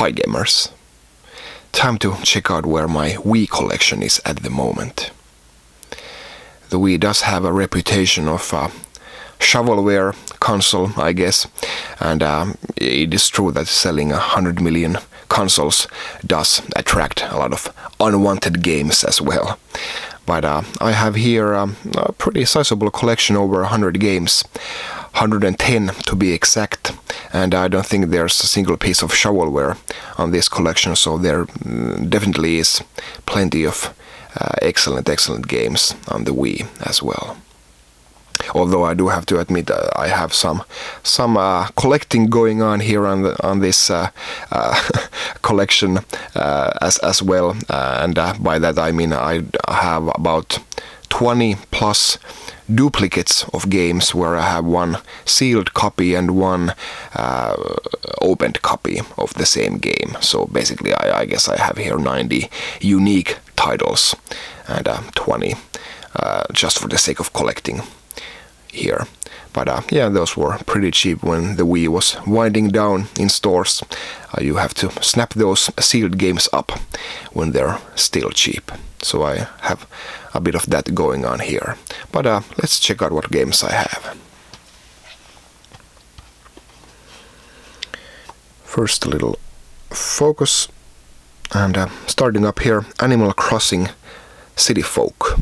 Hi gamers. Time to check out where my Wii collection is at the moment. The Wii does have a reputation of shovelware console, I guess, and it is true that selling 100 million consoles does attract a lot of unwanted games as well. But I have here a pretty sizable collection, over 100 games, 110 to be exact, and I don't think there's a single piece of shovelware on this collection, so there definitely is plenty of excellent games on the Wii as well. Although I do have to admit I have some collecting going on here on this collection as well, and by that I mean I have about 20 plus duplicates of games where I have one sealed copy and one opened copy of the same game. So basically I guess I have here 90 unique titles and 20 just for the sake of collecting here. But yeah, those were pretty cheap when the Wii was winding down in stores. You have to snap those sealed games up when they're still cheap. So I have a bit of that going on here. But let's check out what games I have. First a little focus, and starting up here, Animal Crossing City Folk.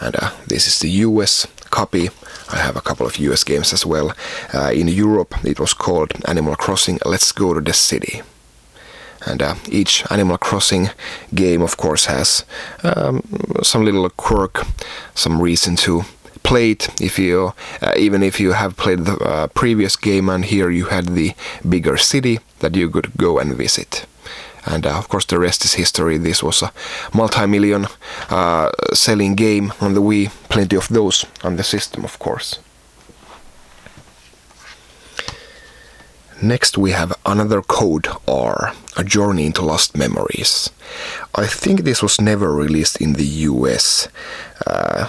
And this is the US copy. I have a couple of US games as well. In Europe it was called Animal Crossing Let's Go to the City. And each Animal Crossing game of course has some little quirk, some reason to play it if you even if you have played the previous game, and here you had the bigger city that you could go and visit. And of course the rest is history. This was a multi-million selling game on the Wii. Plenty of those on the system, of course. Next we have another Code R, A Journey into Lost Memories. I think this was never released in the US,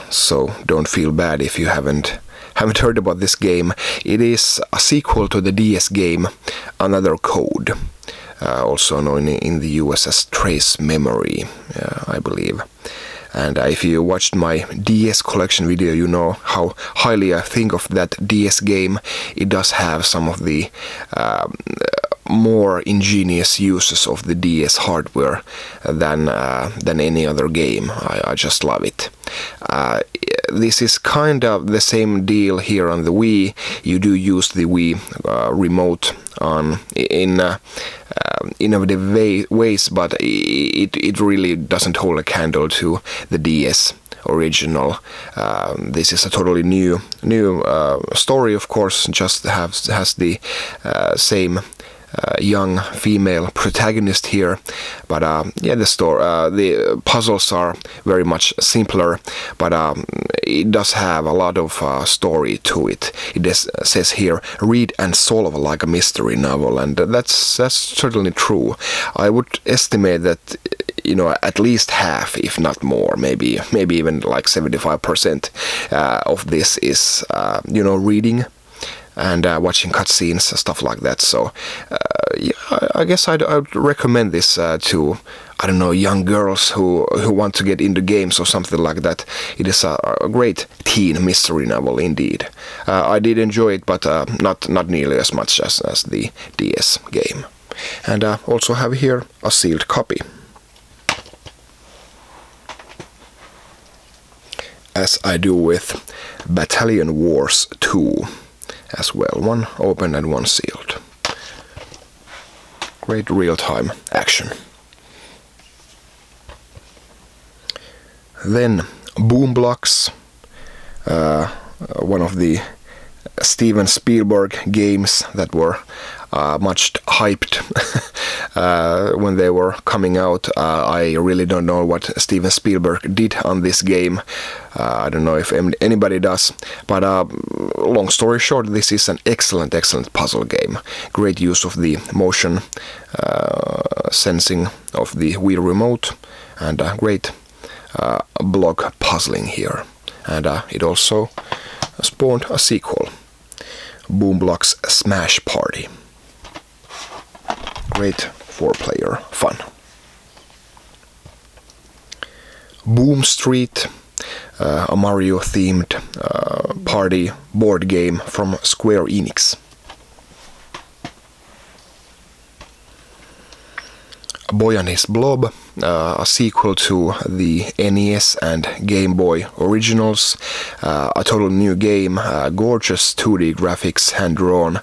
so don't feel bad if you haven't heard about this game. It is a sequel to the DS game Another Code. Also known in the US as Trace Memory, I believe. And if you watched my DS collection video, you know how highly I think of that DS game. It does have some of the more ingenious uses of the DS hardware than any other game. I just love it. This is kind of the same deal here on the Wii. You do use the Wii remote in innovative ways, but it really doesn't hold a candle to the DS original. This is a totally new story, of course. Just has the same young female protagonist here, but yeah, the puzzles are very much simpler, but it does have a lot of story to it. It says here, read and solve like a mystery novel, and that's certainly true. I would estimate that, you know, at least half, if not more, maybe even like 75% of this is you know, reading and watching cutscenes, stuff like that. So yeah, I guess I'd recommend this to, I don't know, young girls who want to get into games or something like that. It is a great teen mystery novel indeed. I did enjoy it, but not nearly as much as the DS game. And also have here a sealed copy, as I do with Battalion Wars 2 as well. One open and one sealed. Great real-time action. Then Blox, one of the Steven Spielberg games that were much hyped when they were coming out. I really don't know what Steven Spielberg did on this game. I don't know if anybody does, but long story short, this is an excellent puzzle game. Great use of the motion sensing of the Wii remote, and great block puzzling here. And it also spawned a sequel, Blox Smash Party. Great 4-player fun. Boom Street, a Mario-themed party board game from Square Enix. Boy and His Blob, a sequel to the NES and Game Boy originals, a total new game, gorgeous 2D graphics, hand-drawn,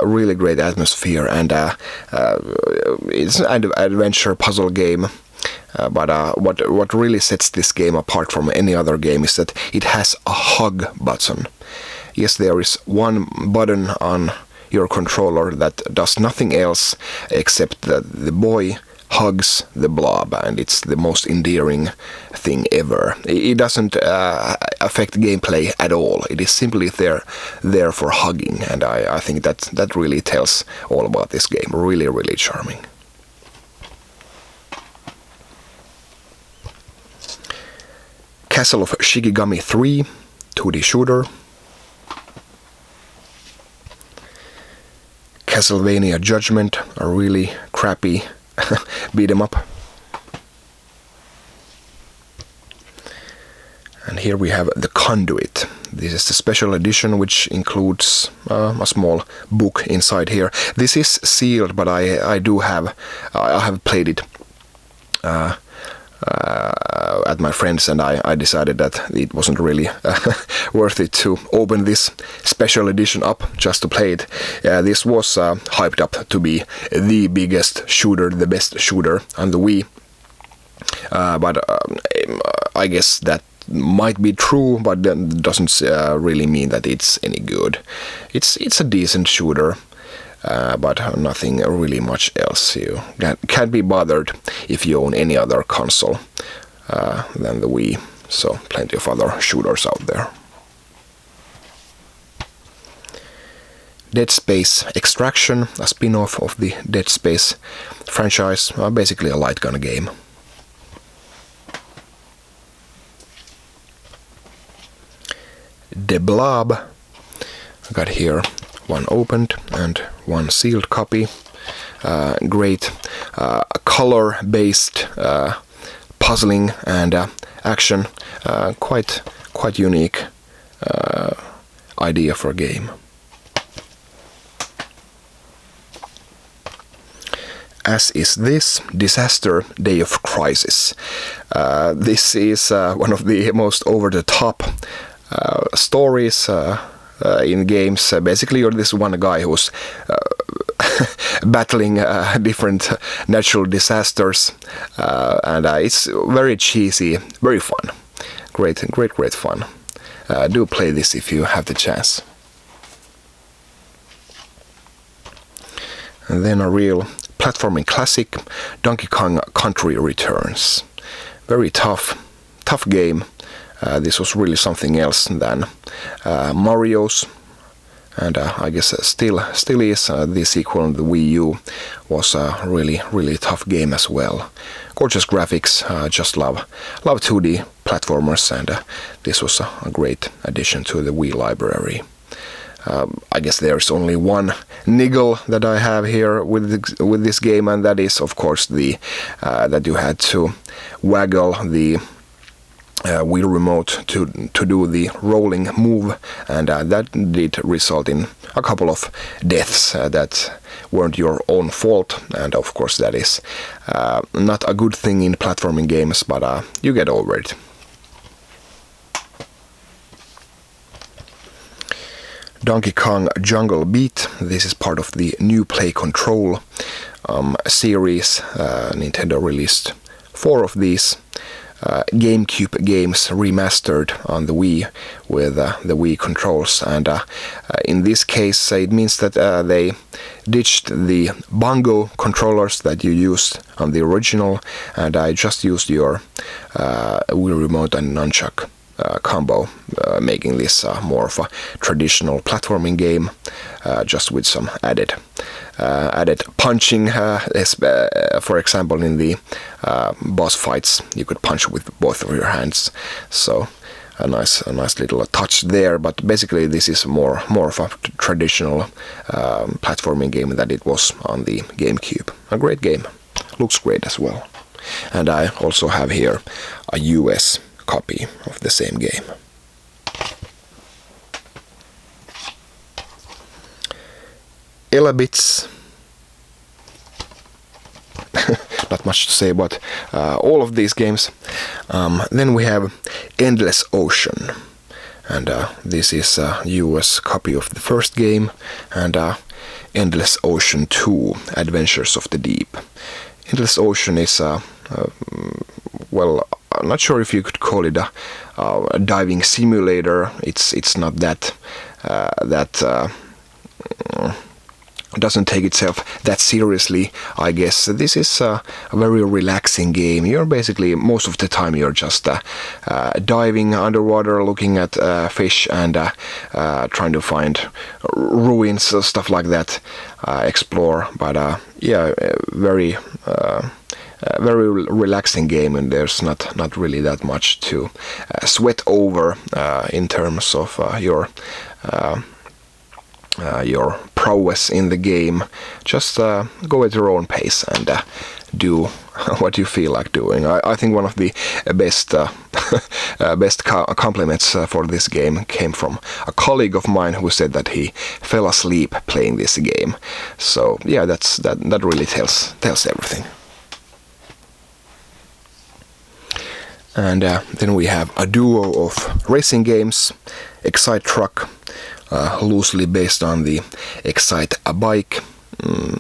really great atmosphere, and it's an adventure puzzle game. But what really sets this game apart from any other game is that it has a hug button. Yes, there is one button on your controller that does nothing else except that the boy hugs the blob, and it's the most endearing thing ever. It doesn't affect gameplay at all. It is simply there for hugging, and I think that really tells all about this game. Really, really charming. Castle of Shikigami 3, 2D shooter. Castlevania Judgment, a really crappy beat 'em up. And here we have The Conduit. This is the special edition, which includes a small book inside here. This is sealed, but I have played it at my friends, and I decided that it wasn't really worth it to open this special edition up just to play it. This was hyped up to be the biggest shooter, the best shooter on the Wii, but I guess that might be true, but that doesn't really mean that it's any good. It's a decent shooter. But nothing really much else. You can't be bothered if you own any other console than the Wii. So plenty of other shooters out there. Dead Space Extraction, a spin-off of the Dead Space franchise, basically a light gun game. The Blob, I got here one opened and one sealed copy. Great color-based puzzling and action. Quite unique idea for a game. As is this Disaster Day of Crisis. This is one of the most over-the-top stories in games. Basically, you're this one guy who's battling different natural disasters, and it's very cheesy, very fun. Great fun. Do play this if you have the chance. And then a real platforming classic, Donkey Kong Country Returns. Very tough game. This was really something else than Mario's, and I guess still is. The sequel on the Wii U was a really tough game as well. Gorgeous graphics, just love 2D platformers, and this was a great addition to the Wii library. I guess there's only one niggle that I have here with this game, and that is, of course, the that you had to waggle the Wii remote to do the rolling move, and that did result in a couple of deaths that weren't your own fault, and of course that is not a good thing in platforming games, but you get over it. Donkey Kong Jungle Beat. This is part of the New Play Control series. Nintendo released 4 of these GameCube games remastered on the Wii with the Wii controls, and in this case it means that they ditched the bongo controllers that you used on the original, and I just used your Wii remote and nunchuck combo, making this more of a traditional platforming game, just with some added punching. For example, in the boss fights, you could punch with both of your hands. So a nice little touch there. But basically, this is more of a traditional platforming game than it was on the GameCube. A great game, looks great as well. And I also have here a US copy of the same game. Elabits. Not much to say about all of these games. Then we have Endless Ocean, and this is a US copy of the first game, and Endless Ocean 2, Adventures of the Deep. Endless Ocean is well, I'm not sure if you could call it a diving simulator. It's not that doesn't take itself that seriously, I guess. This is a very relaxing game. You're basically, most of the time, you're just diving underwater, looking at fish, and trying to find ruins, stuff like that, explore. But yeah, very relaxing game, and there's not really that much to sweat over in terms of your prowess in the game. Just go at your own pace and do what you feel like doing. I think one of the best compliments for this game came from a colleague of mine who said that he fell asleep playing this game. So yeah, that really tells everything. And then we have a duo of racing games, Excite Truck, loosely based on the Excite a Bike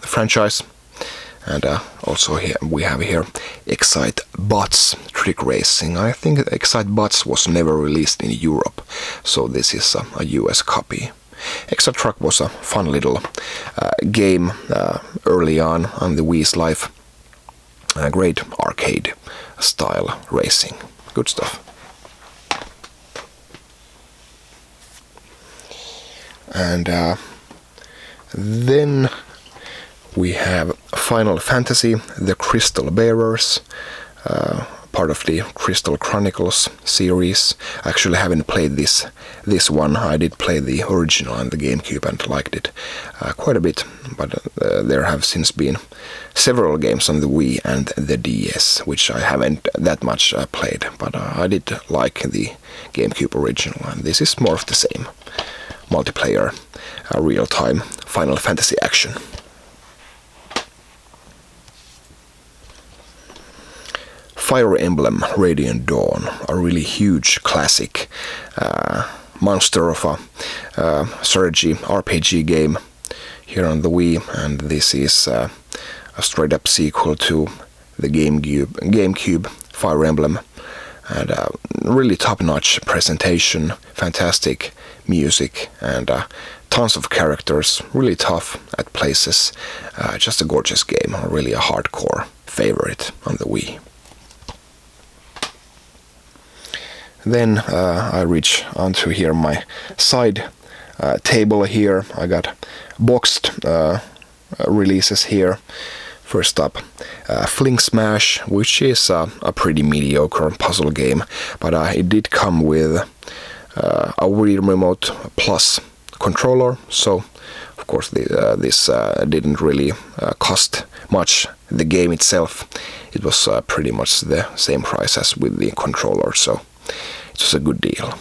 franchise, and also here we have here Excite Bots Trick Racing. I think Excite Bots was never released in Europe, so this is a US copy. Excite Truck was a fun little game early on the Wii's life. Great arcade style racing, good stuff. And then we have Final Fantasy, The Crystal Bearers, part of the Crystal Chronicles series. I actually haven't played this one. I did play the original on the GameCube and liked it quite a bit, but there have since been several games on the Wii and the DS, which I haven't that much played, but I did like the GameCube original, and this is more of the same. Multiplayer, real-time Final Fantasy action. Fire Emblem Radiant Dawn, a really huge classic monster of a strategy RPG game here on the Wii, and this is a straight-up sequel to the GameCube Fire Emblem, and really top-notch presentation, fantastic music, and tons of characters, really tough at places. Just a gorgeous game, really a hardcore favorite on the Wii. Then I reach onto here my side table here. I got boxed releases here. First up, Fling Smash, which is a pretty mediocre puzzle game, but it did come with a Wii Remote Plus controller, so of course this didn't really cost much. The game itself, it was pretty much the same price as with the controller, so it was a good deal.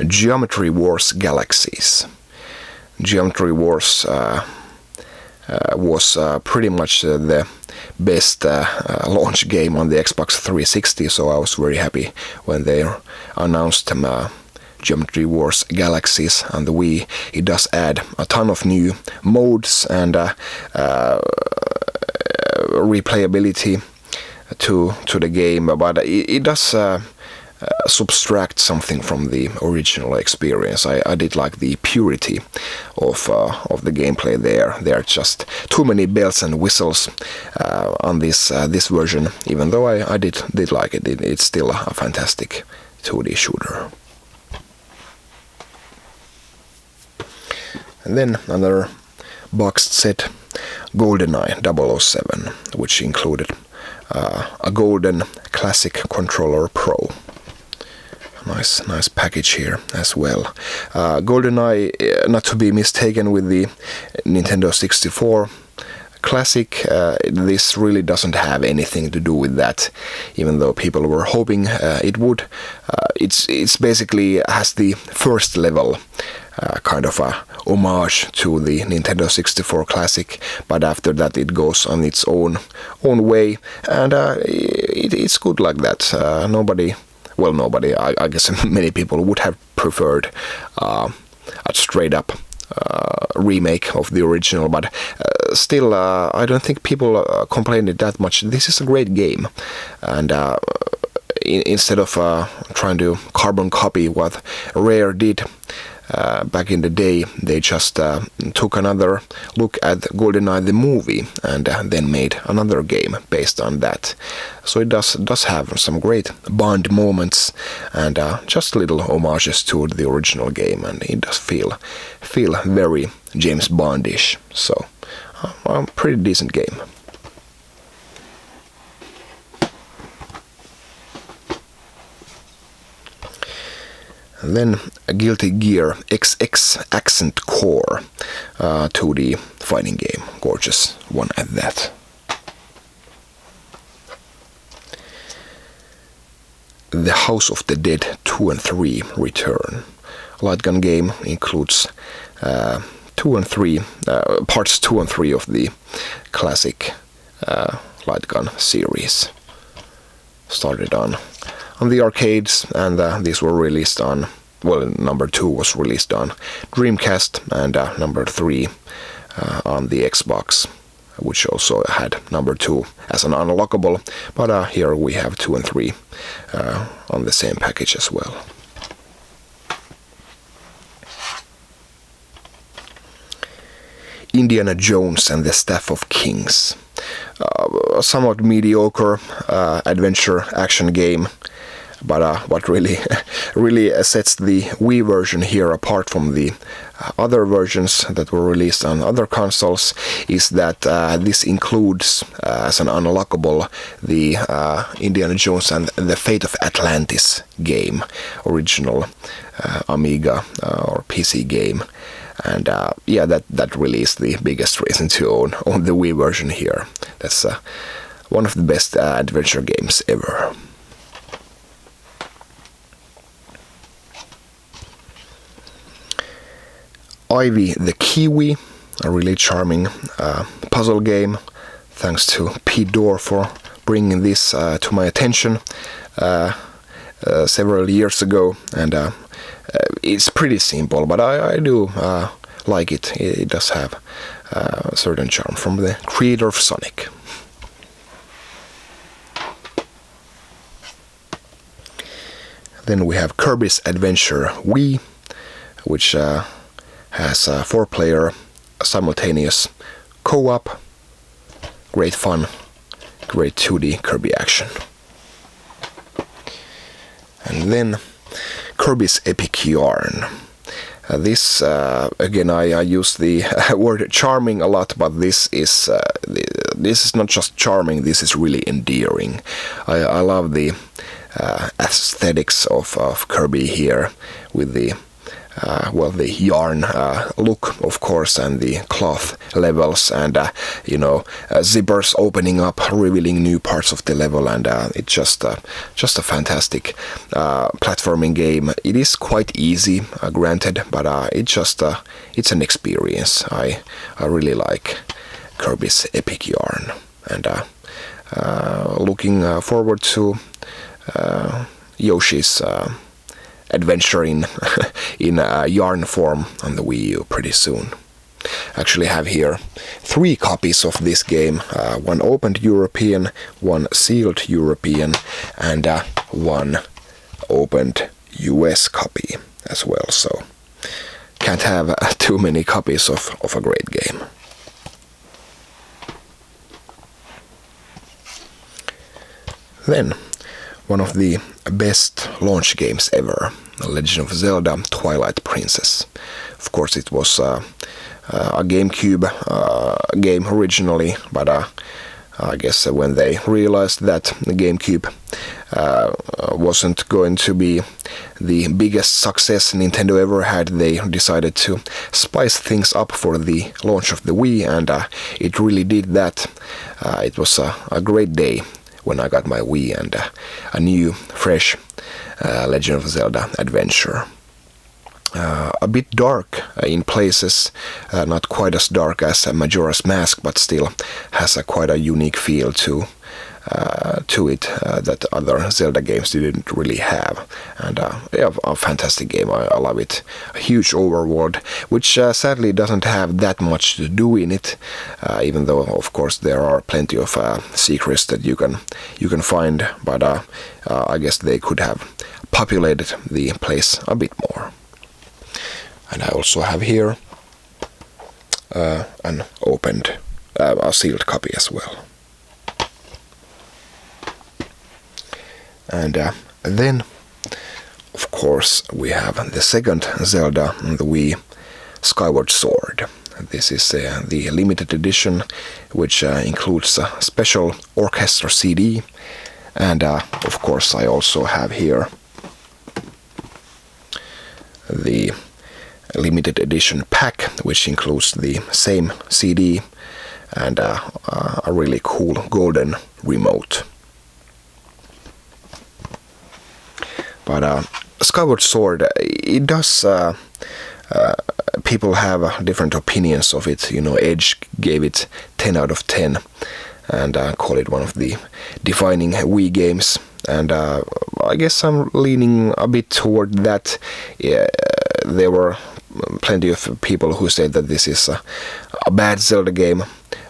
Geometry Wars Galaxies. Geometry Wars was pretty much the best launch game on the Xbox 360, so I was very happy when they announced Geometry Wars Galaxies on the Wii. It does add a ton of new modes and replayability to the game, but it does subtract something from the original experience. I did like the purity of the gameplay there. There are just too many bells and whistles on this version. Even though I did like it, it's still a fantastic 2D shooter. And then another boxed set GoldenEye 007, which included a golden classic controller Pro. Nice package here as well. GoldenEye, not to be mistaken with the Nintendo 64 Classic. This really doesn't have anything to do with that, even though people were hoping it would. It's basically has the first level kind of a homage to the Nintendo 64 Classic, but after that it goes on its own way, and it's good like that. Nobody, I guess many people would have preferred a straight up remake of the original, but still I don't think people complained it that much. This is a great game, and instead of trying to carbon copy what Rare did back in the day, they just took another look at GoldenEye the movie and then made another game based on that. So it does have some great Bond moments and just little homages to the original game, and it does feel very James Bondish. So a pretty decent game. And then a Guilty Gear XX Accent Core 2D fighting game. Gorgeous one at that. The House of the Dead 2 and 3 return. Light gun game includes parts 2 and 3 of the classic light gun series. Started on the arcades, and these were released on, number 2 was released on Dreamcast, and number 3 on the Xbox, which also had number 2 as an unlockable, but here we have 2 and 3 on the same package as well. Indiana Jones and the Staff of Kings. A somewhat mediocre adventure action game, but what really sets the Wii version here apart from the other versions that were released on other consoles is that this includes as an unlockable the Indiana Jones and the Fate of Atlantis game, original Amiga or PC game. And that really is the biggest reason to own the Wii version here. That's one of the best adventure games ever. Ivy the Kiwi, a really charming puzzle game. Thanks to Pete Dorr for bringing this to my attention several years ago, and it's pretty simple, but I do like it. It does have a certain charm from the creator of Sonic. Then we have Kirby's Adventure Wii, which has a 4-player simultaneous co-op. Great fun, great 2D Kirby action. And then Kirby's Epic Yarn. This again, I use the word charming a lot, but this is not just charming. This is really endearing. I love the aesthetics of Kirby here with the yarn look, of course, and the cloth levels, and zippers opening up, revealing new parts of the level, and it's just a fantastic platforming game. It is quite easy, granted, but it's an experience. I really like Kirby's Epic Yarn, and looking forward to Yoshi's adventure in yarn form on the Wii U pretty soon. Actually have here 3 copies of this game, one opened European, one sealed European, and one opened US copy as well, so can't have too many copies of a great game. Then one of the best launch games ever, The Legend of Zelda Twilight Princess. Of course, it was a GameCube game originally, but I guess when they realized that the GameCube wasn't going to be the biggest success Nintendo ever had, they decided to spice things up for the launch of the Wii, and it really did that. It was a great day when I got my Wii and a new, fresh Legend of Zelda adventure. A bit dark in places, not quite as dark as Majora's Mask, but still has quite a unique feel to it that other Zelda games didn't really have. And yeah, a fantastic game. I love it. A huge overworld, which sadly doesn't have that much to do in it, even though of course there are plenty of secrets that you can find. But I guess they could have populated the place a bit more. And I also have here an opened, a sealed copy as well. And then, of course, we have the second Zelda on the Wii, Skyward Sword. This is the limited edition, which includes a special orchestra CD. And of course, I also have here the limited edition pack, which includes the same CD and a really cool golden remote. But Skyward Sword, it does. People have different opinions of it. You know, Edge gave it 10 out of 10 and called it one of the defining Wii games. And I guess I'm leaning a bit toward that. There were plenty of people who said that this is a bad Zelda game,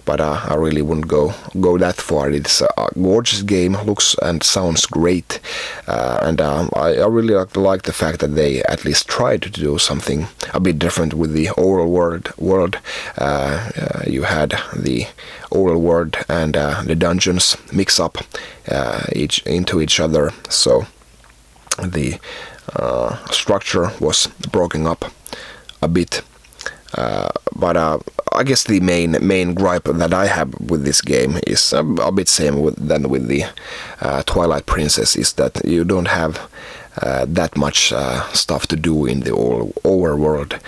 but I really wouldn't go that far. It's a gorgeous game, looks and sounds great, and I really like the fact that they at least tried to do something a bit different with the overall world. You had the overall world and the dungeons mix up into each other, so the structure was broken up a bit. But I guess the main gripe that I have with this game is a bit same than with the Twilight Princess, is that you don't have that much stuff to do in the overworld.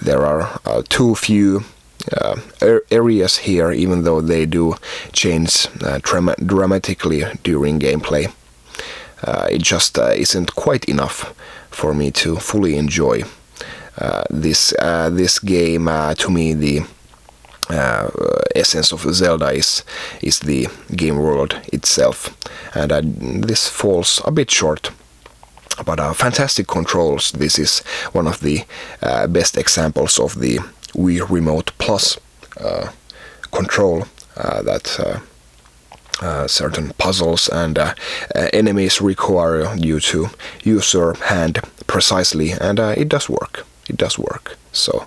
There are too few areas here, even though they do change dramatically during gameplay. It just isn't quite enough for me to fully enjoy this game. To me, the essence of Zelda is the game world itself, and this falls a bit short. But fantastic controls. This is one of the best examples of the Wii Remote Plus control that certain puzzles and enemies require you to use your hand precisely, and it does work. It does work. So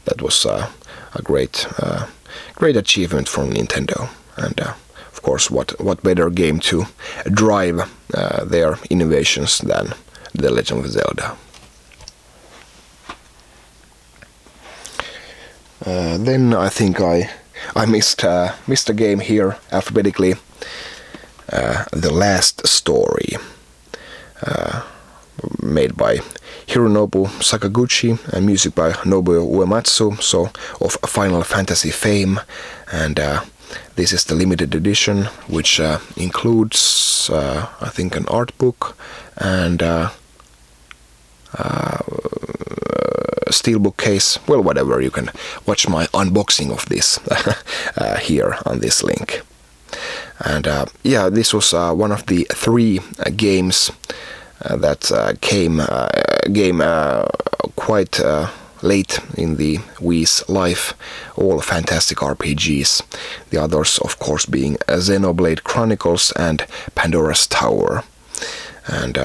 that was a great achievement from Nintendo, and of course, what better game to drive their innovations than The Legend of Zelda. Then I think I missed a game here alphabetically. The Last Story, made by Hironobu Sakaguchi and music by Nobuo Uematsu, so of Final Fantasy fame. And this is the limited edition, which includes I think an art book and steelbook case. Well, whatever, you can watch my unboxing of this here on this link. And yeah, this was one of the 3 games that came quite late in the Wii's life, all fantastic RPGs. The others, of course, being Xenoblade Chronicles and Pandora's Tower. And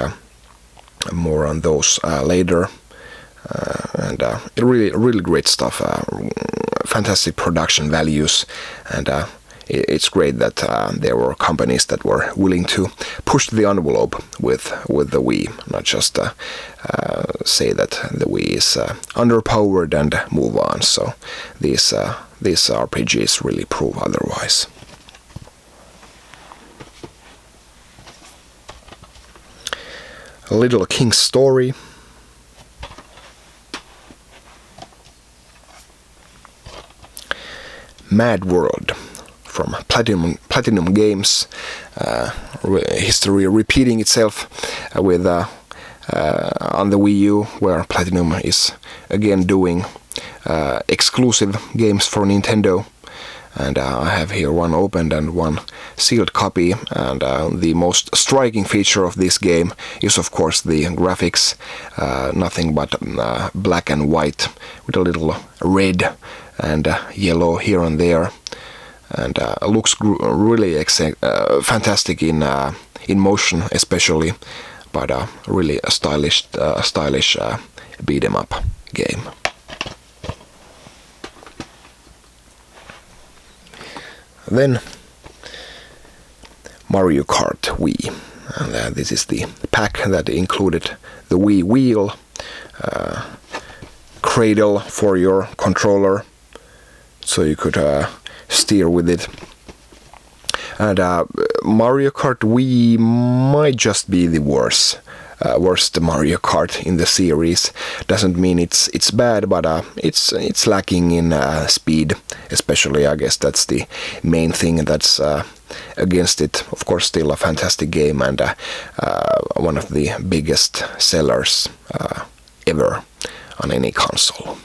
more on those later. And really great stuff. Fantastic production values, and it's great that there were companies that were willing to push the envelope with the Wii, not just say that the Wii is underpowered and move on. So these RPGs really prove otherwise. Little King's Story. Mad World from Platinum Games. History repeating itself with on the Wii U, where Platinum is again doing exclusive games for Nintendo. And I have here one opened and one sealed copy, and the most striking feature of this game is of course the graphics, nothing but black and white with a little red and yellow here and there, and looks really fantastic in motion especially, but really a stylish beat 'em up game. Then Mario Kart Wii, and this is the pack that included the Wii wheel, cradle for your controller, so you could steer with it. And Mario Kart Wii might just be the worst Mario Kart in the series. Doesn't mean it's bad, but it's lacking in speed, especially. I guess that's the main thing that's against it. Of course, still a fantastic game and one of the biggest sellers ever on any console.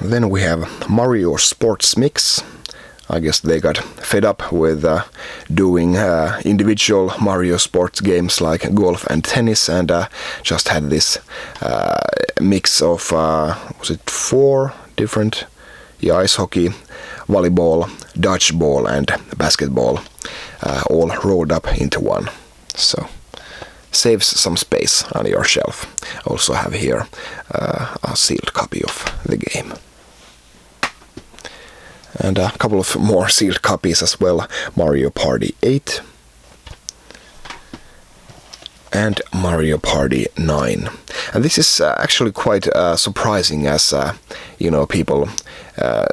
Then we have Mario Sports Mix. I guess they got fed up with doing individual Mario sports games like golf and tennis, and just had this mix of, was it 4 different? Yeah, ice hockey, volleyball, dodgeball, and basketball, all rolled up into one. So saves some space on your shelf. Also have here a sealed copy of the game. And a couple of more sealed copies as well. Mario Party 8 and Mario Party 9. And this is actually quite surprising, as people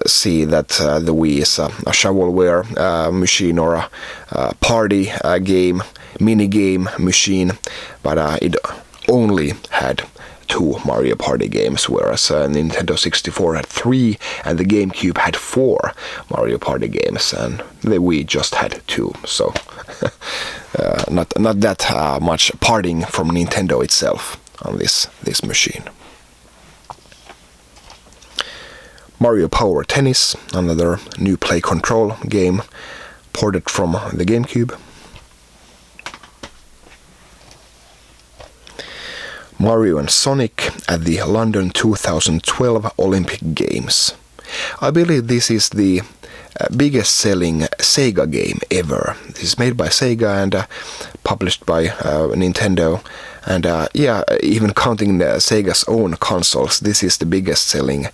see that the Wii is a shovelware machine or a party game, mini game machine, but it only had 2 Mario Party games, whereas Nintendo 64 had 3 and the GameCube had 4 Mario Party games, and the Wii just had 2. So not that much partying from Nintendo itself on this machine. Mario Power Tennis, another new play control game ported from the GameCube. Mario and Sonic at the London 2012 Olympic Games. I believe this is the biggest selling Sega game ever. This is made by Sega and published by Nintendo. And even counting Sega's own consoles, this is the biggest selling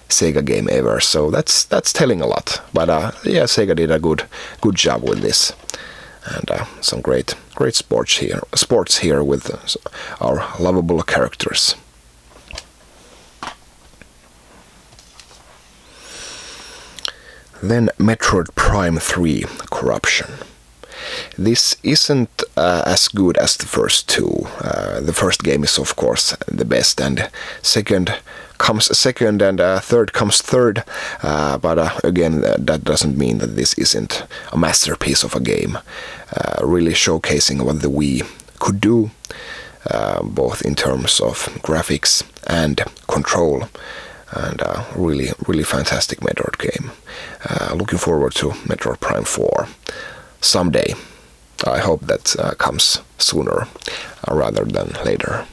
Sega game ever. So that's telling a lot. But Sega did a good job with this. And some great sports here with our lovable characters. Then Metroid Prime 3 Corruption. This isn't as good as the first 2. The first game is of course the best, and second comes second, and third comes third. But again, that doesn't mean that this isn't a masterpiece of a game. Really showcasing what the Wii could do, both in terms of graphics and control. And really fantastic Metroid game. Looking forward to Metroid Prime 4 someday. I hope that comes sooner rather than later.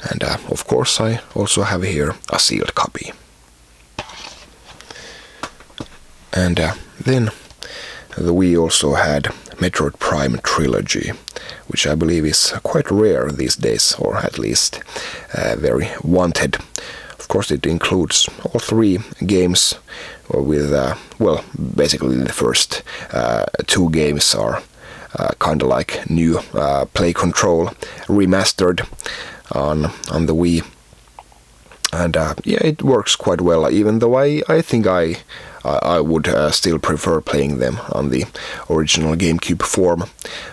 And of course I also have here a sealed copy. And then the Wii also had Metroid Prime Trilogy, which I believe is quite rare these days, or at least very wanted. Of course, it includes all 3 games with, well, basically the first 2 games are kind of like new play control, remastered on the Wii. And yeah, it works quite well, even though I think I would still prefer playing them on the original GameCube form.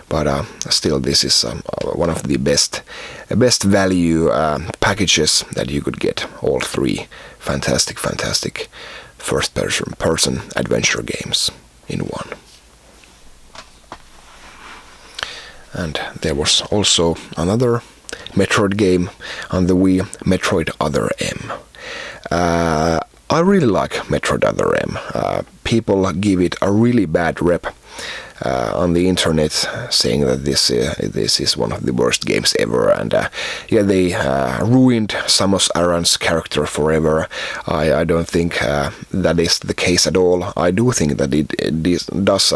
But still, this is one of the best value packages that you could get. All 3 fantastic first-person adventure games in one. And there was also another Metroid game on the Wii, Metroid Other M. I really like Metroid Other M. People give it a really bad rep on the internet, saying that this is one of the worst games ever, and yeah, they ruined Samus Aran's character forever. I don't think that is the case at all. I do think that it does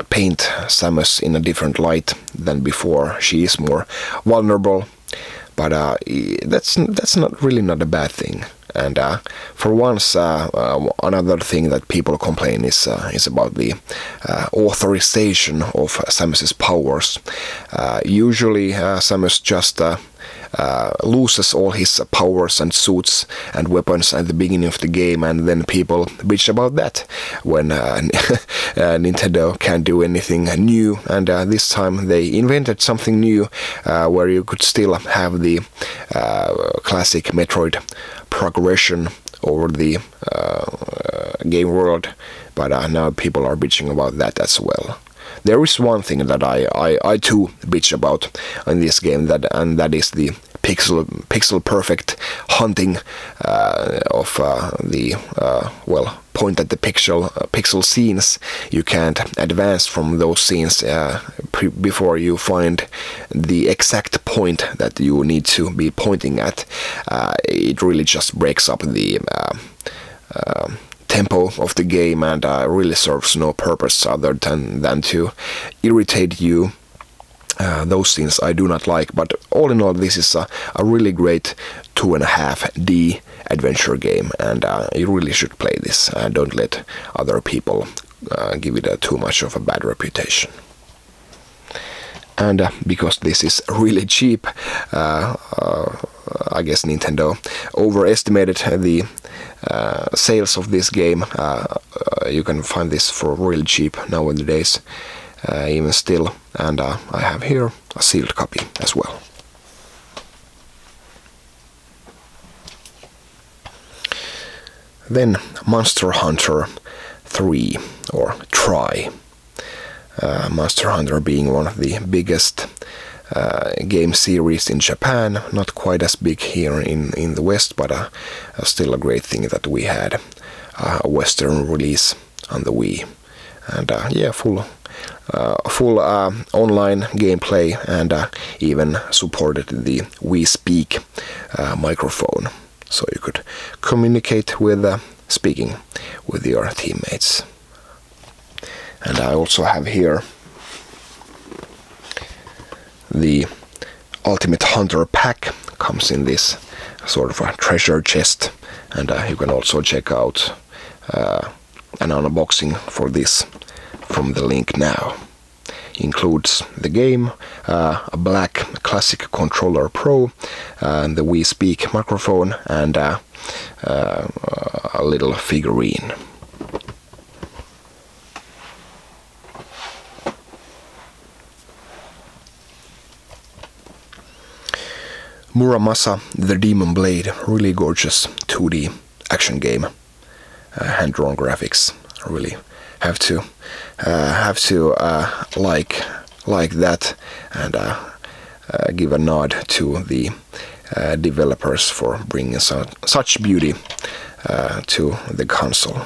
paint Samus in a different light than before. She is more vulnerable, but that's not a bad thing. And for once, another thing that people complain is about the authorization of Samus's powers. Usually, Samus just loses all his powers and suits and weapons at the beginning of the game, and then people bitch about that when Nintendo can't do anything new. And this time they invented something new where you could still have the classic Metroid progression over the game world, but now people are bitching about that as well. There is one thing that I too bitch about in this game, and that is the pixel perfect hunting of the point at the pixel scenes. You can't advance from those scenes before you find the exact point that you need to be pointing at. It really just breaks up the tempo of the game, and really serves no purpose other than to irritate you. Those scenes I do not like, but all in all, this is a really great 2.5D adventure game, and you really should play this. Don't let other people give it too much of a bad reputation. And because this is really cheap, I guess Nintendo overestimated the sales of this game. You can find this for really cheap nowadays, even still. And I have here a sealed copy as well. Then Monster Hunter 3, or Try. Monster Hunter being one of the biggest game series in Japan, not quite as big here in the West, but still a great thing that we had a Western release on the Wii. And yeah, full online gameplay, and even supported the Wii Speak microphone, so you could communicate with speaking with your teammates. And I also have here the Ultimate Hunter pack. Comes in this sort of a treasure chest, and you can also check out an unboxing for this from the link now. Includes the game, a black Classic Controller Pro, the Wii Speak microphone, and a little figurine. Muramasa the Demon Blade, really gorgeous 2D action game, hand-drawn graphics. Really have to like that, and give a nod to the developers for bringing such beauty to the console.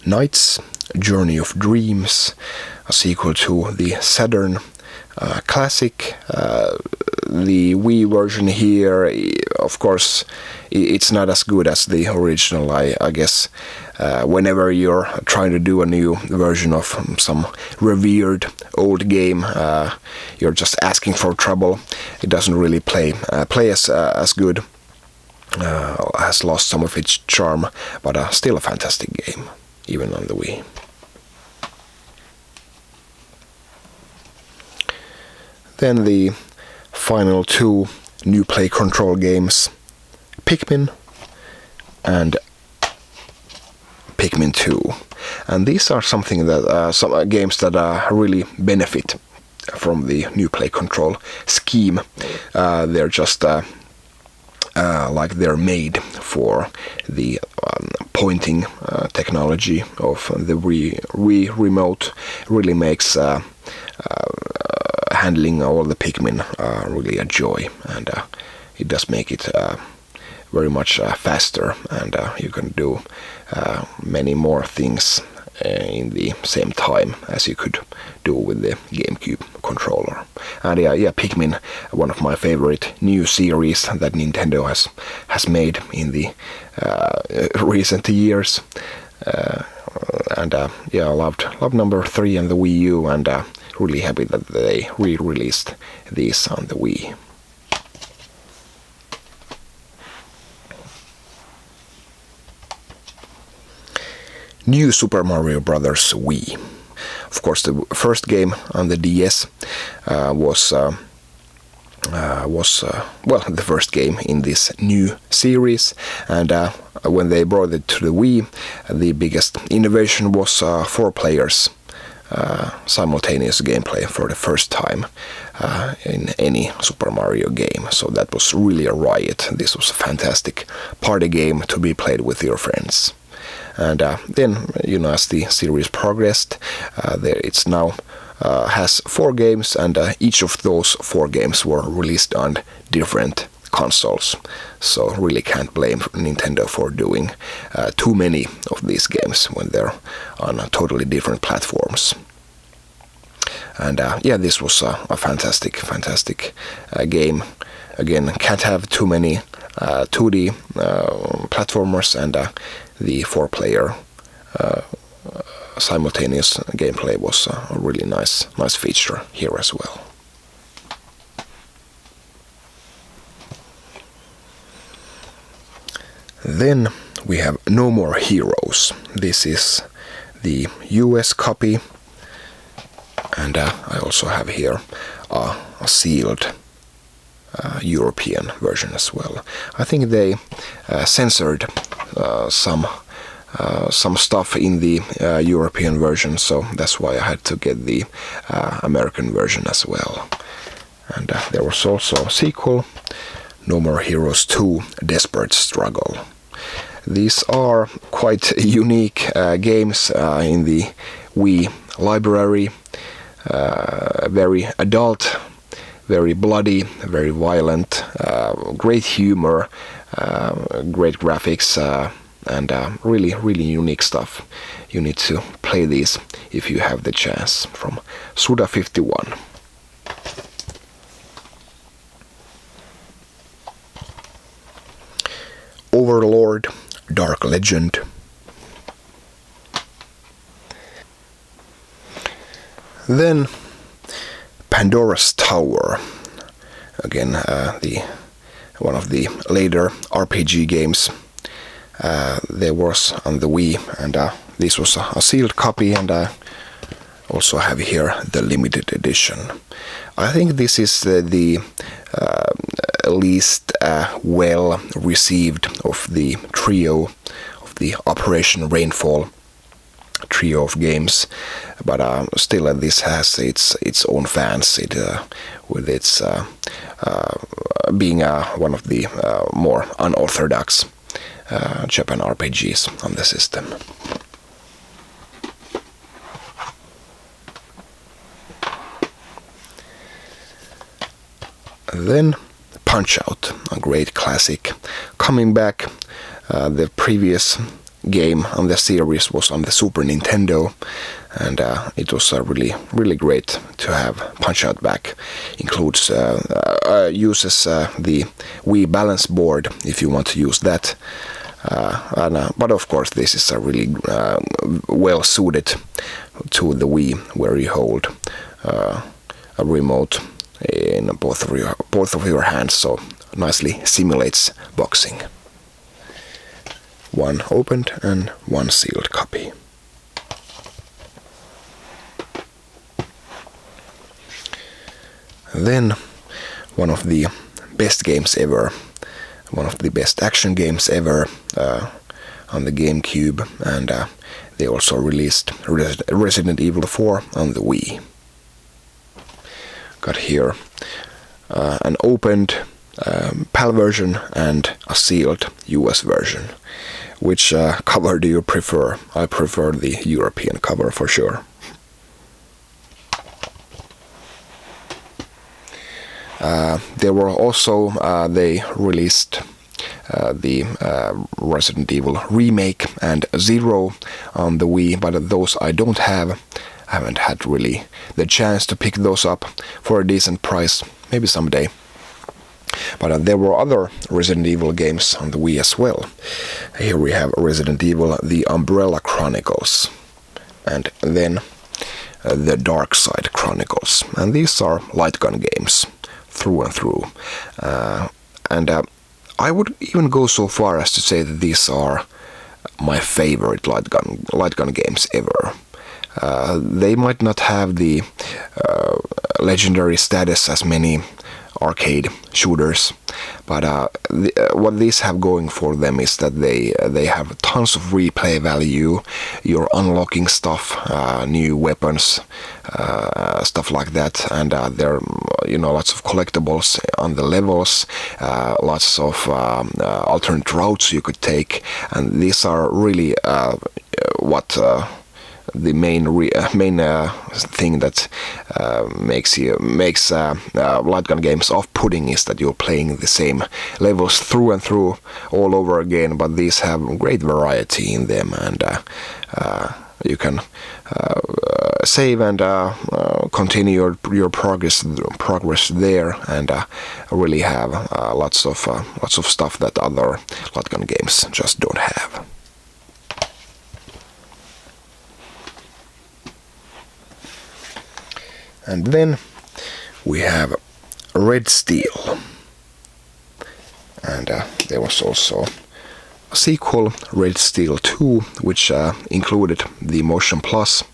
Knights, Journey of Dreams, a sequel to the Saturn classic, the Wii version here, of course, it's not as good as the original. I guess whenever you're trying to do a new version of some revered old game, you're just asking for trouble. It doesn't really play as good. Has lost some of its charm, but still a fantastic game, even on the Wii. Then the final two new play control games, Pikmin and Pikmin 2. And these are something that some games that really benefit from the new play control scheme. They're just like they're made for the pointing technology of the Wii remote. Really makes handling all the Pikmin really a joy, and it does make it very much faster, and you can do many more things in the same time as you could do with the GameCube controller. And yeah, Pikmin, one of my favorite new series that Nintendo has made in the recent years. And yeah, I loved number 3 and the Wii U, and really happy that they re-released these on the Wii. New Super Mario Bros. Wii. Of course, the first game on the DS was the first game in this new series, and when they brought it to the Wii, the biggest innovation was 4 players simultaneous gameplay for the first time in any Super Mario game. So that was really a riot. This was a fantastic party game to be played with your friends. And then, as the series progressed, it's now has 4 games, and each of those 4 games were released on different consoles. So really can't blame Nintendo for doing too many of these games when they're on totally different platforms. And yeah, this was a fantastic game. Again, can't have too many 2D platformers, and the 4-player simultaneous gameplay was a really nice feature here as well. Then we have No More Heroes. This is the US copy, and I also have here a sealed European version as well. I think they censored some stuff in the European version, so that's why I had to get the American version as well. And there was also a sequel, No More Heroes 2 Desperate Struggle. These are quite unique games in the Wii library. Very adult, very bloody, very violent, great humor, great graphics, and really unique stuff. You need to play these if you have the chance. From Suda51. Overlord, Dark Legend. Then Pandora's Tower. Again, one of the later RPG games. There was on the Wii, and this was a sealed copy, and I also have here the limited edition. I think this is the least well received of the trio of the Operation Rainfall trio of games, but still this has its own fans. With its being one of the more unorthodox Japan RPGs on the system. Then Punch-Out, a great classic, coming back. The previous game on the series was on the Super Nintendo, and it was really great to have Punch-Out Back. Includes uses the Wii balance board if you want to use that. But of course, this is really well suited to the Wii, where you hold a remote in both of your hands, so nicely simulates boxing. One opened and one sealed copy. Then one of the best games ever, one of the best action games ever on the GameCube, and they also released Resident Evil 4 on the Wii. Got here an opened PAL version and a sealed US version. Which cover do you prefer? I prefer the European cover for sure. There were also, they released the Resident Evil Remake and Zero on the Wii, but those I don't have. I haven't had really the chance to pick those up for a decent price, maybe someday. But there were other Resident Evil games on the Wii as well. Here we have Resident Evil The Umbrella Chronicles, and then The Dark Side Chronicles. And these are light gun games, through and through. And I would even go so far as to say that these are my favorite light gun games ever. They might not have the legendary status as many arcade shooters, but what these have going for them is that they have tons of replay value. You're unlocking stuff, new weapons, stuff like that, and there are lots of collectibles on the levels, lots of alternate routes you could take, and these are really what the main thing that makes light gun games off-putting is that you're playing the same levels through and through all over again, but these have great variety in them, and you can save and continue your progress there, and really have lots of stuff that other light gun games just don't have. And then we have Red Steel, and there was also a sequel, Red Steel 2, which included the Motion Plus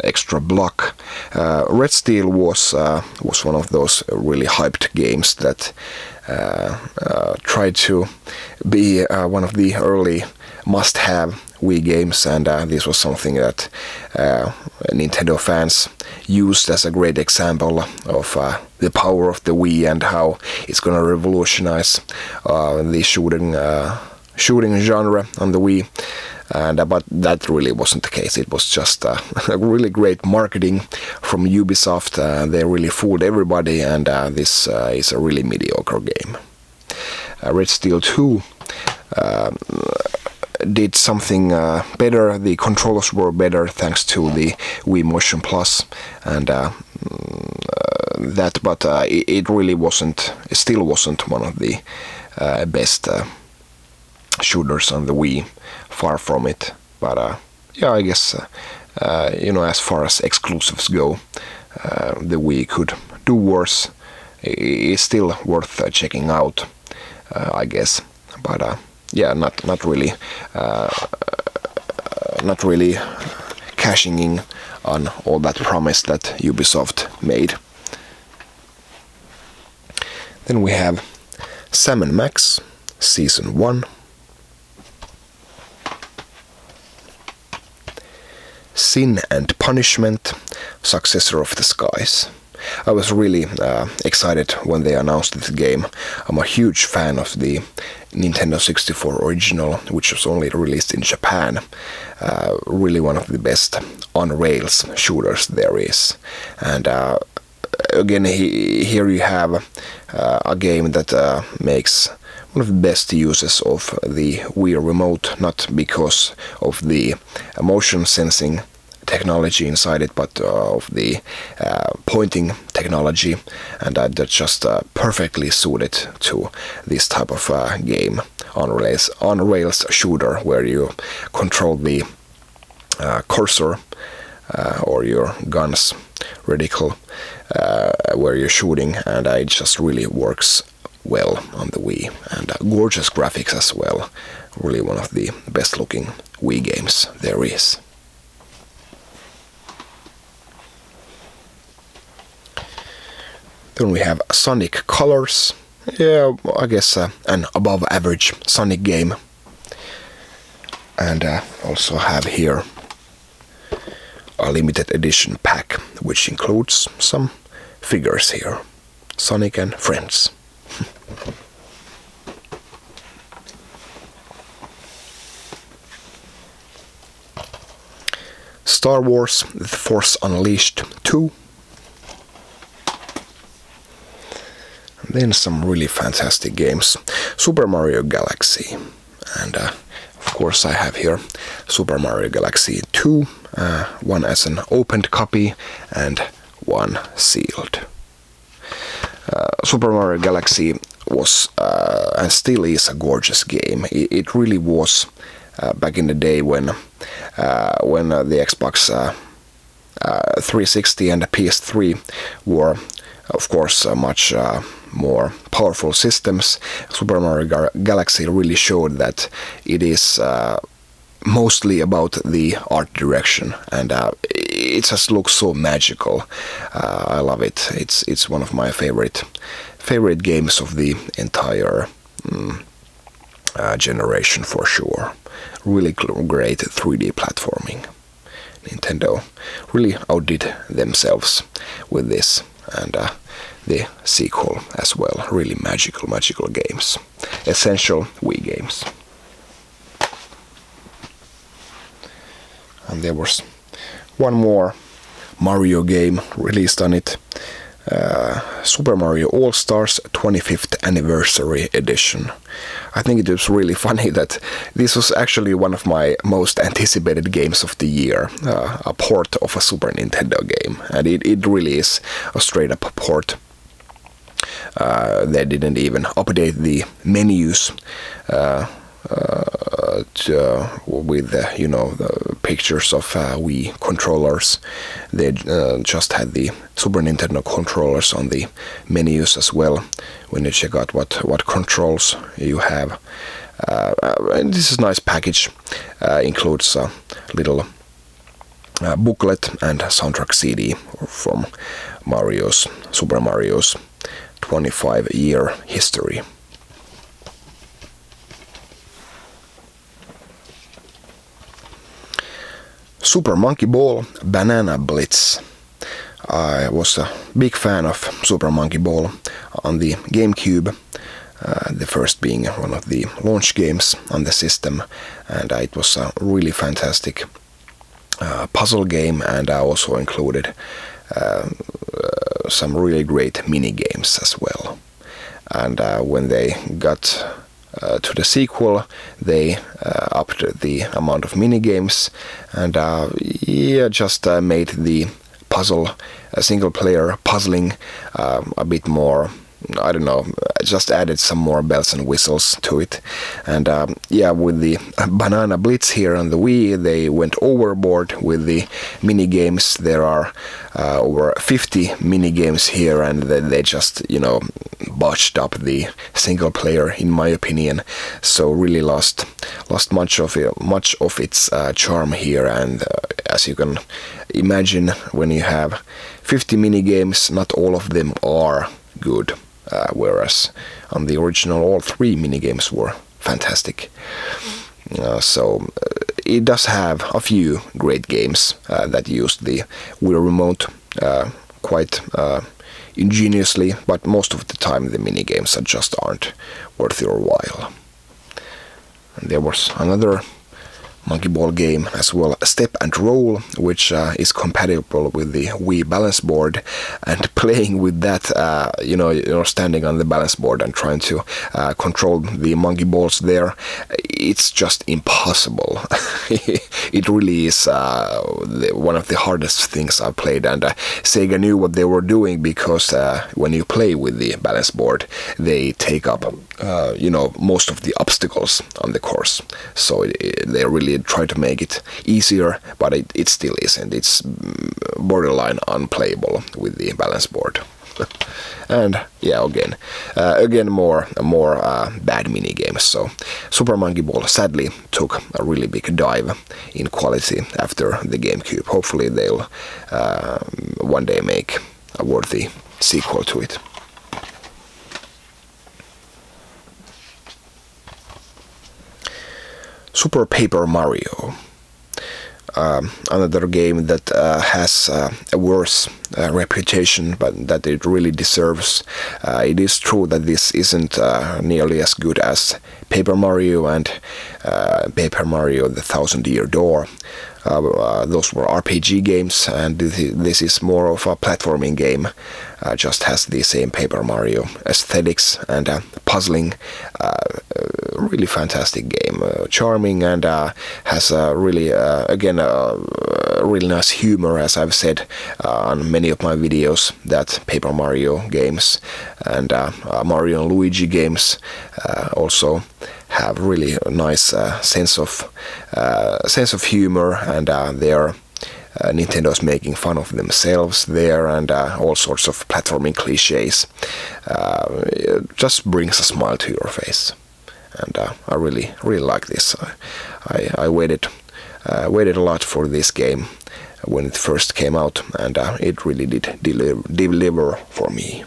extra block. Red Steel was one of those really hyped games that tried to be one of the early must-have Wii games, and this was something that Nintendo fans used as a great example of the power of the Wii and how it's going to revolutionize the shooting genre on the Wii. But that really wasn't the case. It was just a really great marketing from Ubisoft. They really fooled everybody, and this is a really mediocre game. Red Steel 2 did something better. The controls were better thanks to the Wii Motion Plus, and that. But it really wasn't. It still wasn't one of the best shooters on the Wii. Far from it. But yeah, I guess as far as exclusives go, the Wii could do worse. It's still worth checking out, I guess. But yeah, not really cashing in on all that promise that Ubisoft made. Then we have Sam & Max Season 1. Sin and Punishment, Successor of the Skies. I was really excited when they announced this game. I'm a huge fan of the Nintendo 64 original, which was only released in Japan. Really one of the best on-rails shooters there is. And again, here you have a game that makes one of the best uses of the Wii Remote, not because of the motion sensing technology inside it, but of the pointing technology, and that's just perfectly suited to this type of game, on rails shooter, where you control the cursor or your gun's reticle where you're shooting, and it just really works well on the Wii, and gorgeous graphics as well. Really one of the best looking Wii games there is. Then we have Sonic Colors. Yeah, I guess an above average Sonic game. And also have here a limited edition pack, which includes some figures here. Sonic and Friends. Star Wars The Force Unleashed 2. And then some really fantastic games. Super Mario Galaxy. And of course I have here Super Mario Galaxy 2. One as an opened copy and one sealed. Super Mario Galaxy was and still is a gorgeous game. It really was back in the day when the Xbox 360 and the PS3 were, of course, much more powerful systems. Super Mario Galaxy really showed that it is mostly about the art direction, and it just looks so magical. I love it. It's one of my favorite games of the entire generation, for sure. Really great 3D platforming. Nintendo really outdid themselves with this, and the sequel as well. Really magical games. Essential Wii games. And there was one more Mario game released on it. Super Mario All-Stars 25th Anniversary Edition. I think it was really funny that this was actually one of my most anticipated games of the year. A port of a Super Nintendo game. And it really is a straight-up port. They didn't even update the menus with the pictures of Wii controllers. They just had the Super Nintendo controllers on the menus as well when you check out what controls you have. And this is a nice package. Includes a little booklet and soundtrack CD from Super Mario's 25-year history. Super Monkey Ball Banana Blitz. I was a big fan of Super Monkey Ball on the GameCube, the first being one of the launch games on the system, and it was a really fantastic puzzle game, and I also included some really great mini games as well. And when they got to the sequel, they upped the amount of mini games, and just made the puzzle, single player puzzling, a bit more, I don't know, just added some more bells and whistles to it. And with the Banana Blitz here on the Wii, they went overboard with the mini games. There are over 50 mini games here, and they just botched up the single player, in my opinion. So really lost much of its charm here. And as you can imagine, when you have 50 mini games, not all of them are good. Whereas on the original, all 3 minigames were fantastic. So it does have a few great games that used the Wii Remote quite ingeniously, but most of the time the minigames just aren't worth your while. And there was another Monkey Ball game as well, Step and Roll, which is compatible with the Wii balance board, and playing with that, standing on the balance board and trying to control the monkey balls there, it's just impossible. It really is one of the hardest things I've played, and Sega knew what they were doing, because when you play with the balance board, they take up most of the obstacles on the course, so they really try to make it easier, but it still isn't. It's borderline unplayable with the balance board. And yeah, again more bad mini games. So Super Monkey Ball sadly took a really big dive in quality after the GameCube. Hopefully they'll one day make a worthy sequel to it. Super Paper Mario, another game that has a worse reputation, but that it really deserves. It is true that this isn't nearly as good as Paper Mario and Paper Mario The Thousand Year Door. Those were RPG games, and this is more of a platforming game. Just has the same Paper Mario aesthetics and puzzling. Really fantastic game, charming, and has a really really nice humor, as I've said on many of my videos, that Paper Mario games and Mario and Luigi games also have really nice sense of humor, and they're Nintendo's making fun of themselves there, and all sorts of platforming cliches. It just brings a smile to your face, and I really like this. I waited a lot for this game when it first came out, and it really did deliver for me.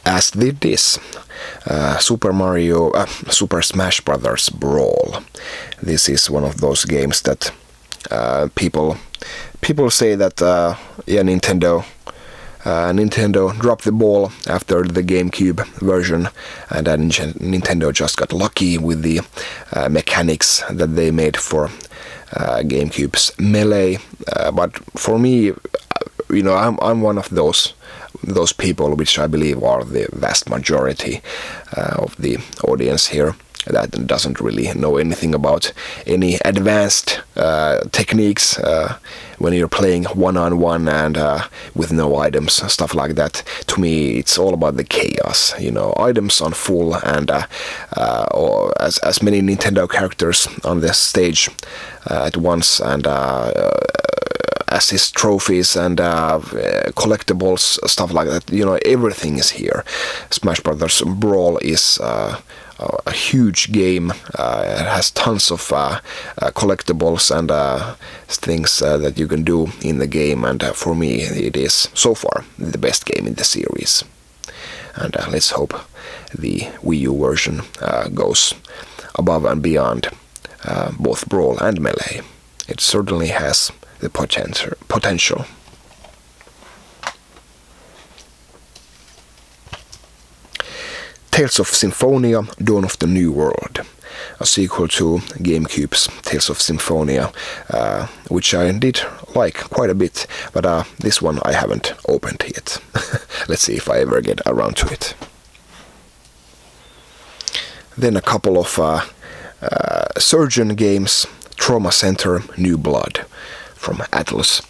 As did this Super Smash Bros. Brawl. This is one of those games that people say that Nintendo dropped the ball after the GameCube version, and Nintendo just got lucky with the mechanics that they made for GameCube's Melee. But for me, I'm one of those people, which I believe are the vast majority of the audience here, that doesn't really know anything about any advanced techniques when you're playing one-on-one and with no items, stuff like that. To me, it's all about the chaos, items on full, and or as many Nintendo characters on the stage at once, and assist trophies and collectibles, stuff like that. Everything is here. Smash Bros. Brawl is a huge game. It has tons of collectibles and things that you can do in the game, and for me it is so far the best game in the series. And let's hope the Wii U version goes above and beyond both Brawl and Melee. It certainly has the potential. Tales of Symphonia, Dawn of the New World, a sequel to GameCube's Tales of Symphonia, which I did like quite a bit, but this one I haven't opened yet. Let's see if I ever get around to it. Then a couple of surgeon games, Trauma Center, New Blood from Atlas,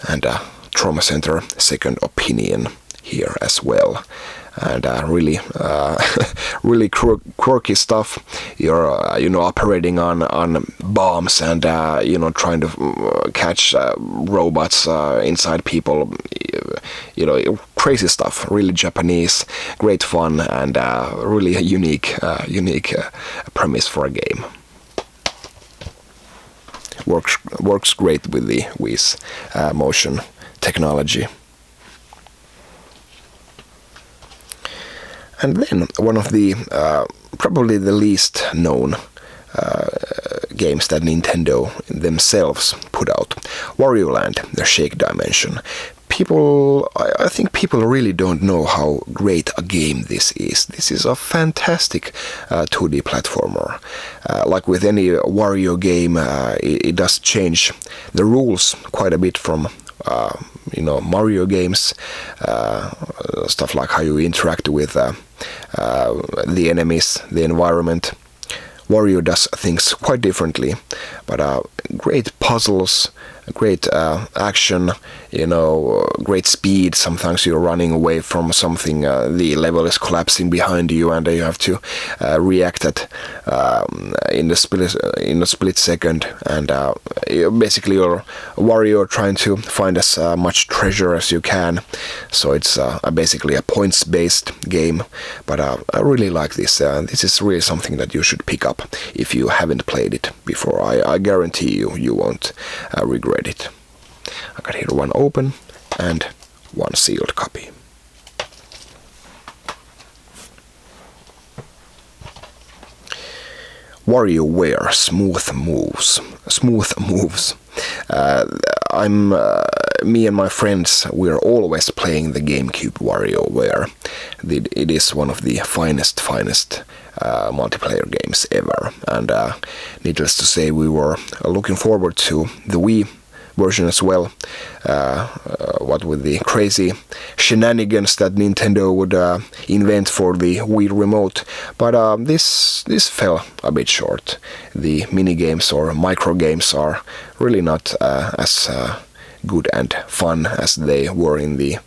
and Trauma Center, Second Opinion here as well. And really quirky stuff. You're operating on bombs and trying to catch robots inside people. Crazy stuff. Really Japanese, great fun, and really a unique premise for a game. Works great with the Wii's motion technology. And then one of the probably the least known games that Nintendo themselves put out, Wario Land, the Shake Dimension. I think people really don't know how great a game this is. This is a fantastic 2D platformer. Like with any Wario game, it does change the rules quite a bit from Mario games, stuff like how you interact with the enemies, the environment. Wario does things quite differently, but great puzzles, great action, great speed. Sometimes you're running away from something, the level is collapsing behind you, and you have to react in a split second. And basically, you're Wario trying to find as much treasure as you can. So it's basically a points-based game. But I really like this. This is really something that you should pick up if you haven't played it before. I guarantee you won't regret it. I got here one open and one sealed copy. WarioWare Smooth Moves. Me and my friends, we're always playing the GameCube WarioWare. It is one of the finest multiplayer games ever. And needless to say, we were looking forward to the Wii version as well. What with the crazy shenanigans that Nintendo would invent for the Wii remote, but this fell a bit short. The mini games or micro games are really not as good and fun as they were in the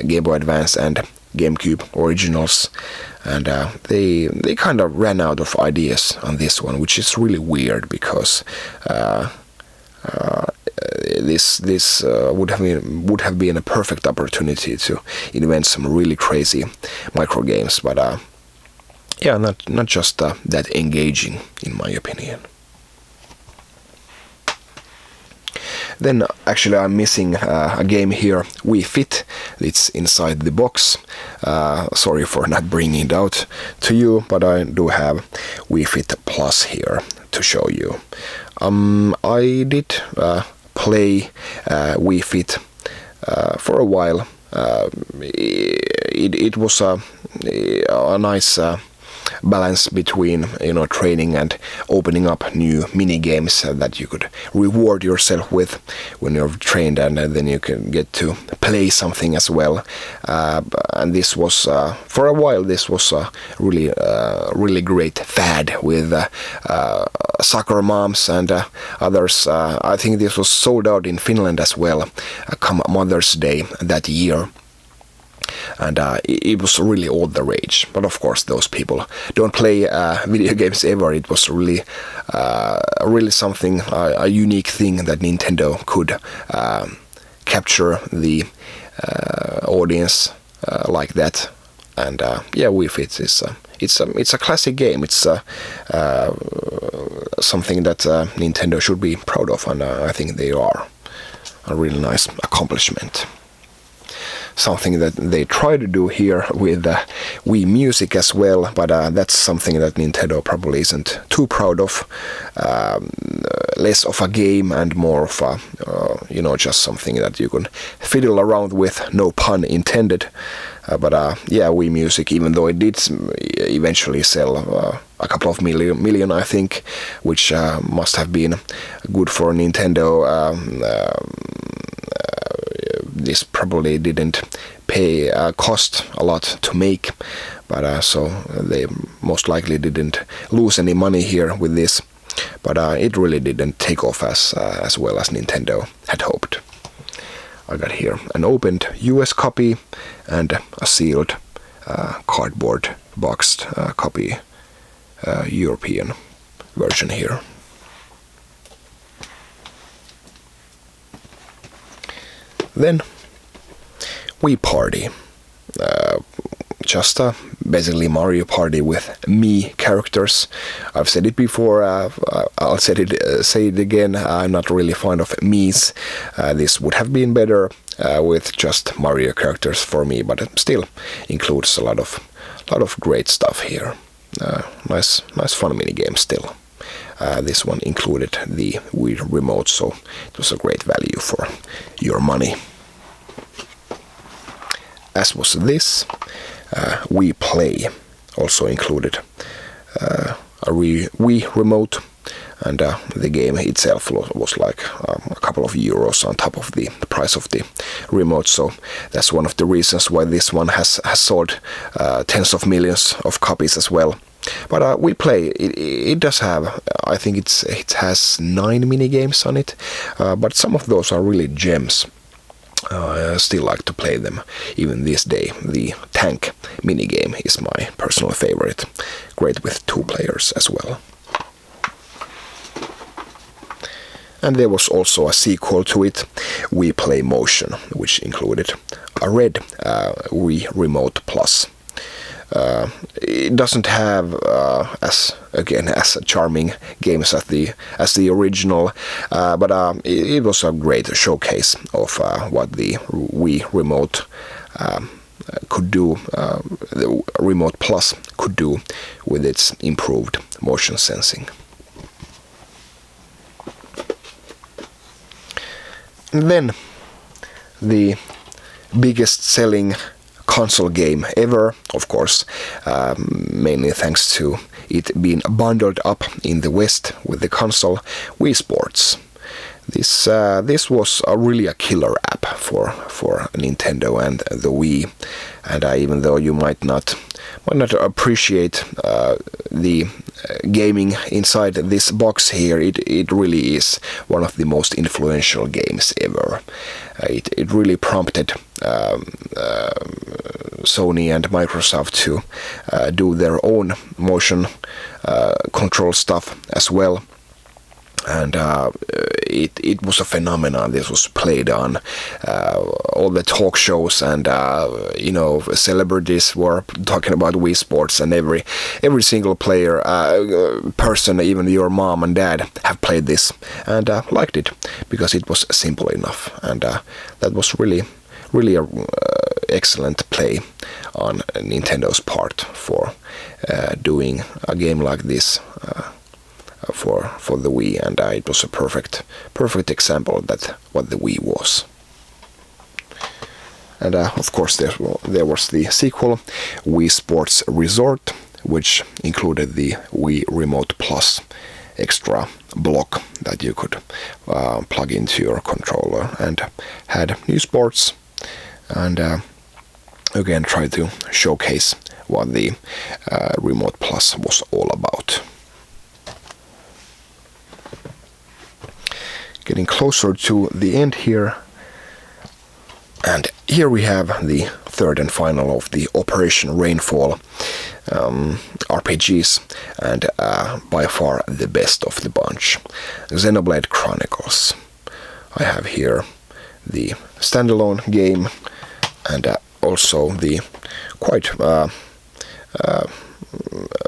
Game Boy Advance and GameCube originals, and they kind of ran out of ideas on this one, which is really weird because this would have been a perfect opportunity to invent some really crazy micro games, but not just that engaging in my opinion. Then actually I'm missing a game here, Wii Fit. It's inside the box. Sorry for not bringing it out to you, but I do have Wii Fit Plus here to show you. I did play Wii Fit for a while. It was a nice balance between training and opening up new mini games that you could reward yourself with when you're trained, and then you can get to play something as well. And this was for a while this was a really great fad with soccer moms and others. I think this was sold out in Finland as well come Mother's Day that year. And it was really all the rage. But of course, those people don't play video games ever. It was really something, a unique thing that Nintendo could capture the audience like that. And Wii Fit is it's a classic game. It's something that Nintendo should be proud of, and I think they are. A really nice accomplishment. Something that they try to do here with Wii Music as well, but that's something that Nintendo probably isn't too proud of. Less of a game and more of a, just something that you can fiddle around with, no pun intended. But Wii Music, even though it did eventually sell a couple of million, I think, which must have been good for Nintendo. This probably didn't cost a lot to make, but so they most likely didn't lose any money here with this. But it really didn't take off as well as Nintendo had hoped. I got here an opened US copy and a sealed cardboard boxed copy European version here. Then Wii Party, just basically Mario Party with Mii characters. I've said it before, I'll say it again, I'm not really fond of Miis. This would have been better with just Mario characters for me, but it still includes a lot of great stuff here. Nice fun mini game still. This one included the Wii remote, so it was a great value for your money. as was this. Wii Play also included a Wii remote, and the game itself was like a couple of euros on top of the price of the remote, so that's one of the reasons why this one has sold tens of millions of copies as well. But Wii Play, it does have, I think it has 9 mini games on it, but some of those are really gems. I still like to play them even this day. The tank minigame is my personal favorite. Great with 2 players as well. And there was also a sequel to it, Wii Play Motion, which included a red Wii Remote Plus. It doesn't have as charming games as the original, but it was a great showcase of what the Wii Remote could do, the Remote Plus could do with its improved motion sensing. And then the biggest selling console game ever, of course, mainly thanks to it being bundled up in the West with the console, Wii Sports. This was really a killer app for Nintendo and the Wii, and even though you might not appreciate the gaming inside this box here, it really is one of the most influential games ever. It really prompted Sony and Microsoft to do their own motion control stuff as well. And it was a phenomenon. This was played on all the talk shows, and celebrities were talking about Wii Sports, and every single player, person, even your mom and dad, have played this and liked it because it was simple enough, and that was really a excellent play on Nintendo's part for doing a game like this. For the Wii, and it was a perfect example of that what the Wii was. And of course there was the sequel, Wii Sports Resort, which included the Wii Remote Plus extra block that you could plug into your controller, and had new sports, and again tried to showcase what the Remote Plus was all about. Getting closer to the end here, and here we have the third and final of the Operation Rainfall RPGs, and by far the best of the bunch, Xenoblade Chronicles. I have here the standalone game, and also the quite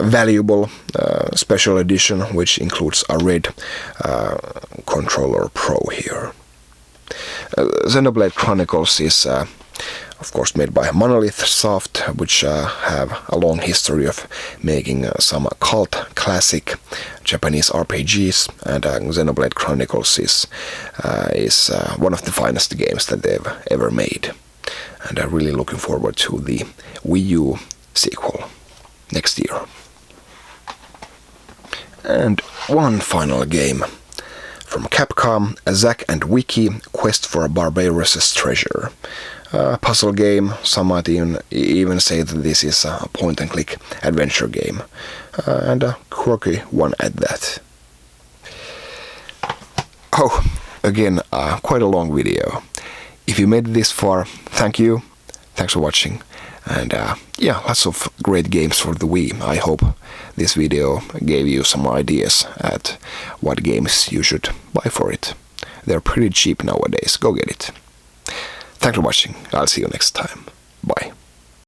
valuable special edition, which includes a red controller Pro here. Xenoblade Chronicles is of course made by Monolith Soft, which have a long history of making some cult classic Japanese RPGs, and Xenoblade Chronicles is one of the finest games that they've ever made, and I'm really looking forward to the Wii U sequel next year. And one final game from Capcom, Zack and Wiki Quest for a Barbarous Treasure. Puzzle game, some might even say that this is a point-and-click adventure game, and a quirky one at that. Oh, again, quite a long video. If you made it this far, thank you. Thanks for watching. And lots of great games for the Wii. I hope this video gave you some ideas at what games you should buy for it. They're pretty cheap nowadays. Go get it. Thanks for watching. I'll see you next time. Bye.